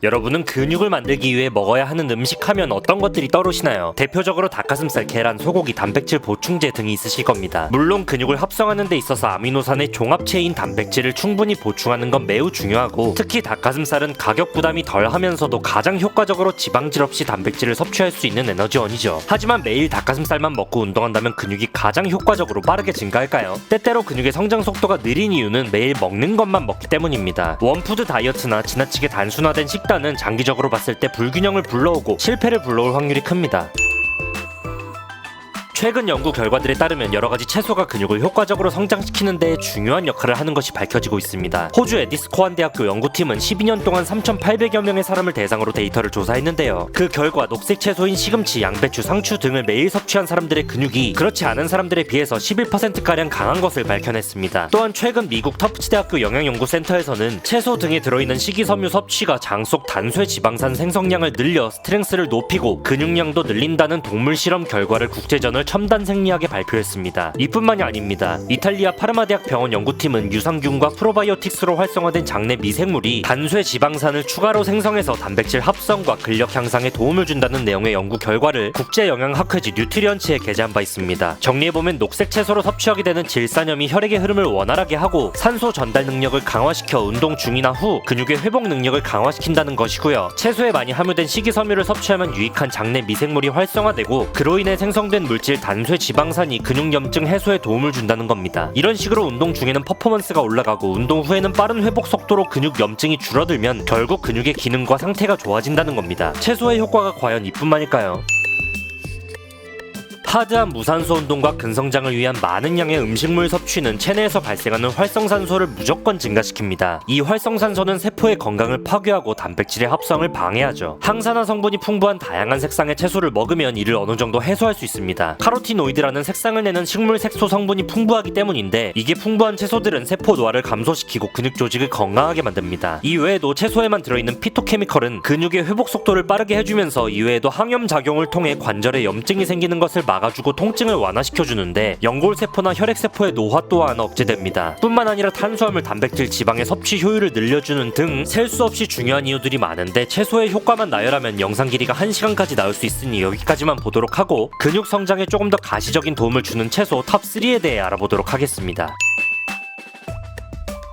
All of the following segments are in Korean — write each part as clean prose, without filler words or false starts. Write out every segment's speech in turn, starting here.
여러분은 근육을 만들기 위해 먹어야 하는 음식 하면 어떤 것들이 떠오르시나요? 대표적으로 닭가슴살, 계란, 소고기, 단백질 보충제 등이 있으실 겁니다. 물론 근육을 합성하는 데 있어서 아미노산의 종합체인 단백질을 충분히 보충하는 건 매우 중요하고, 특히 닭가슴살은 가격 부담이 덜하면서도 가장 효과적으로 지방질 없이 단백질을 섭취할 수 있는 에너지원이죠. 하지만 매일 닭가슴살만 먹고 운동한다면 근육이 가장 효과적으로 빠르게 증가할까요? 때때로 근육의 성장 속도가 느린 이유는 매일 먹는 것만 먹기 때문입니다. 원푸드 다이어트나 지나치게 단순화된 식단은 장기적으로 봤을 때 불균형을 불러오고 실패를 불러올 확률이 큽니다. 최근 연구 결과들에 따르면 여러가지 채소가 근육을 효과적으로 성장시키는 데 중요한 역할을 하는 것이 밝혀지고 있습니다. 호주 에디스코안 대학교 연구팀은 12년 동안 3,800여 명의 사람을 대상으로 데이터를 조사했는데요. 그 결과 녹색 채소인 시금치, 양배추, 상추 등을 매일 섭취한 사람들의 근육이 그렇지 않은 사람들에 비해서 11%가량 강한 것을 밝혀냈습니다. 또한 최근 미국 터프츠 대학교 영양연구센터에서는 채소 등에 들어있는 식이섬유 섭취가 장 속 단쇄 지방산 생성량을 늘려 스트렝스를 높이고 근육량도 늘린다는 동물 실험 결과를 국제저널 첨단 생리학에 발표했습니다. 이뿐만이 아닙니다. 이탈리아 파르마대학 병원 연구팀은 유산균과 프로바이오틱스로 활성화된 장내 미생물이 단쇄 지방산을 추가로 생성해서 단백질 합성과 근력 향상에 도움을 준다는 내용의 연구 결과를 국제영양학회지 뉴트리언츠에 게재한 바 있습니다. 정리해보면 녹색 채소로 섭취하게 되는 질산염이 혈액의 흐름을 원활하게 하고 산소 전달 능력을 강화시켜 운동 중이나 후 근육의 회복 능력을 강화시킨다는 것이고요. 채소에 많이 함유된 식이섬유를 섭취하면 유익한 장내 미생물이 활성화되고 그로 인해 생성된 물질 단쇄 지방산이 근육염증 해소에 도움을 준다는 겁니다. 이런 식으로 운동 중에는 퍼포먼스가 올라가고 운동 후에는 빠른 회복 속도로 근육염증이 줄어들면 결국 근육의 기능과 상태가 좋아진다는 겁니다. 채소의 효과가 과연 이뿐만일까요? 하드한 무산소 운동과 근성장을 위한 많은 양의 음식물 섭취는 체내에서 발생하는 활성산소를 무조건 증가시킵니다. 이 활성산소는 세포의 건강을 파괴하고 단백질의 합성을 방해하죠. 항산화 성분이 풍부한 다양한 색상의 채소를 먹으면 이를 어느 정도 해소할 수 있습니다. 카로티노이드라는 색상을 내는 식물 색소 성분이 풍부하기 때문인데, 이게 풍부한 채소들은 세포 노화를 감소시키고 근육 조직을 건강하게 만듭니다. 이 외에도 채소에만 들어있는 피토케미컬은 근육의 회복 속도를 빠르게 해주면서 이외에도 항염 작용을 통해 관절에 염증이 생기는 것을 막아주고 통증을 완화시켜주는데, 연골세포나 혈액세포의 노화 또한 억제됩니다. 뿐만 아니라 탄수화물, 단백질, 지방의 섭취 효율을 늘려주는 등 셀 수 없이 중요한 이유들이 많은데, 채소의 효과만 나열하면 영상 길이가 1시간까지 나올 수 있으니 여기까지만 보도록 하고, 근육 성장에 조금 더 가시적인 도움을 주는 채소 탑3에 대해 알아보도록 하겠습니다.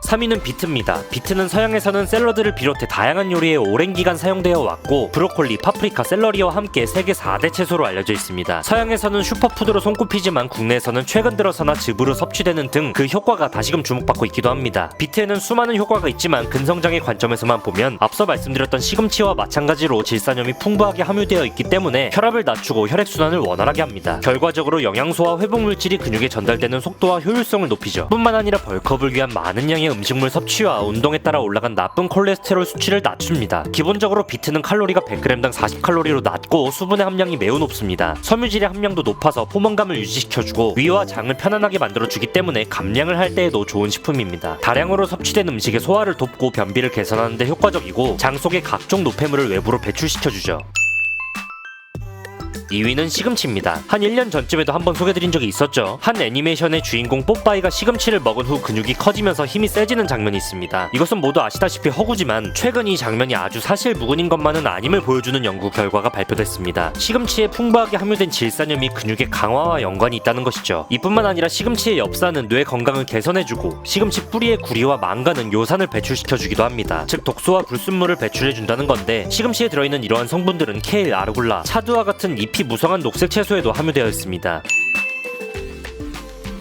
3위는 비트입니다. 비트는 서양에서는 샐러드를 비롯해 다양한 요리에 오랜 기간 사용되어 왔고, 브로콜리, 파프리카, 샐러리와 함께 세계 4대 채소로 알려져 있습니다. 서양에서는 슈퍼푸드로 손꼽히지만 국내에서는 최근 들어서나 즙으로 섭취되는 등 그 효과가 다시금 주목받고 있기도 합니다. 비트에는 수많은 효과가 있지만 근성장의 관점에서만 보면 앞서 말씀드렸던 시금치와 마찬가지로 질산염이 풍부하게 함유되어 있기 때문에 혈압을 낮추고 혈액순환을 원활하게 합니다. 결과적으로 영양소와 회복물질이 근육에 전달되는 속도와 효율성을 높이죠. 뿐만 아니라 벌크업을 위한 많은 양의 음식물 섭취와 운동에 따라 올라간 나쁜 콜레스테롤 수치를 낮춥니다. 기본적으로 비트는 칼로리가 100g당 40칼로리로 낮고 수분의 함량이 매우 높습니다. 섬유질의 함량도 높아서 포만감을 유지시켜주고 위와 장을 편안하게 만들어주기 때문에 감량을 할 때에도 좋은 식품입니다. 다량으로 섭취된 음식의 소화를 돕고 변비를 개선하는 데 효과적이고 장 속의 각종 노폐물을 외부로 배출시켜주죠. 2위는 시금치입니다. 한 1년 전쯤에도 한번 소개드린 적이 있었죠. 한 애니메이션의 주인공 뽀빠이가 시금치를 먹은 후 근육이 커지면서 힘이 세지는 장면이 있습니다. 이것은 모두 아시다시피 허구지만 최근 이 장면이 아주 사실무근인 것만은 아님을 보여주는 연구 결과가 발표됐습니다. 시금치에 풍부하게 함유된 질산염이 근육의 강화와 연관이 있다는 것이죠. 이뿐만 아니라 시금치의 엽산은 뇌 건강을 개선해주고, 시금치 뿌리의 구리와 망간은 요산을 배출시켜주기도 합니다. 즉 독소와 불순물을 배출해준다는 건데, 시금치에 들어있는 이러한 성분들은 케일, 아르골라, 차두와 같은 잎이 무성한 녹색 채소에도 함유되어 있습니다.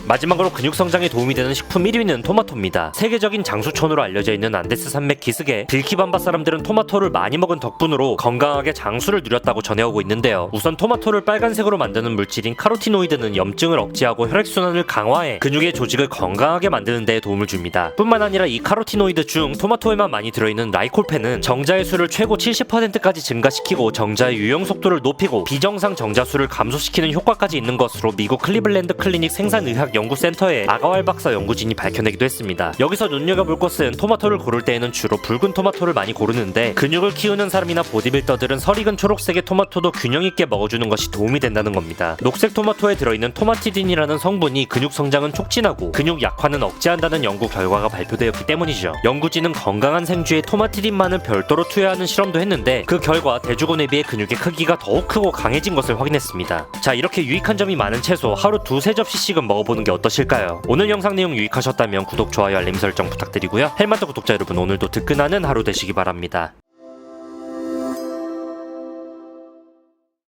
마지막으로 근육 성장에 도움이 되는 식품 1위는 토마토입니다. 세계적인 장수촌으로 알려져 있는 안데스 산맥 기슭에 빌키밤바 사람들은 토마토를 많이 먹은 덕분으로 건강하게 장수를 누렸다고 전해오고 있는데요. 우선 토마토를 빨간색으로 만드는 물질인 카로티노이드는 염증을 억제하고 혈액순환을 강화해 근육의 조직을 건강하게 만드는 데 도움을 줍니다. 뿐만 아니라 이 카로티노이드 중 토마토에만 많이 들어있는 라이콜펜은 정자의 수를 최고 70%까지 증가시키고 정자의 유형 속도를 높이고 비정상 정자 수를 감소시키는 효과까지 있는 것으로 미국 클리블랜드 클리닉 생산의학이 대학 연구센터의 아가왈 박사 연구진이 밝혀내기도 했습니다. 여기서 눈여겨볼 것은 토마토를 고를 때에는 주로 붉은 토마토를 많이 고르는데 근육을 키우는 사람이나 보디빌더들은 설익은 초록색의 토마토도 균형 있게 먹어주는 것이 도움이 된다는 겁니다. 녹색 토마토에 들어있는 토마티딘이라는 성분이 근육 성장은 촉진하고 근육 약화는 억제한다는 연구 결과가 발표되었기 때문이죠. 연구진은 건강한 생쥐에 토마티딘만을 별도로 투여하는 실험도 했는데 그 결과 대주곤에 비해 근육의 크기가 더욱 크고 강해진 것을 확인했습니다. 자, 이렇게 유익한 점이 많은 채소 하루 2-3접시씩은 먹어보는 게 어떠실까요? 오늘 영상 내용 유익하셨다면 구독, 좋아요, 알림 설정 부탁드리고요. 헬마트 구독자 여러분, 오늘도 뜨끈하는 하루 되시기 바랍니다.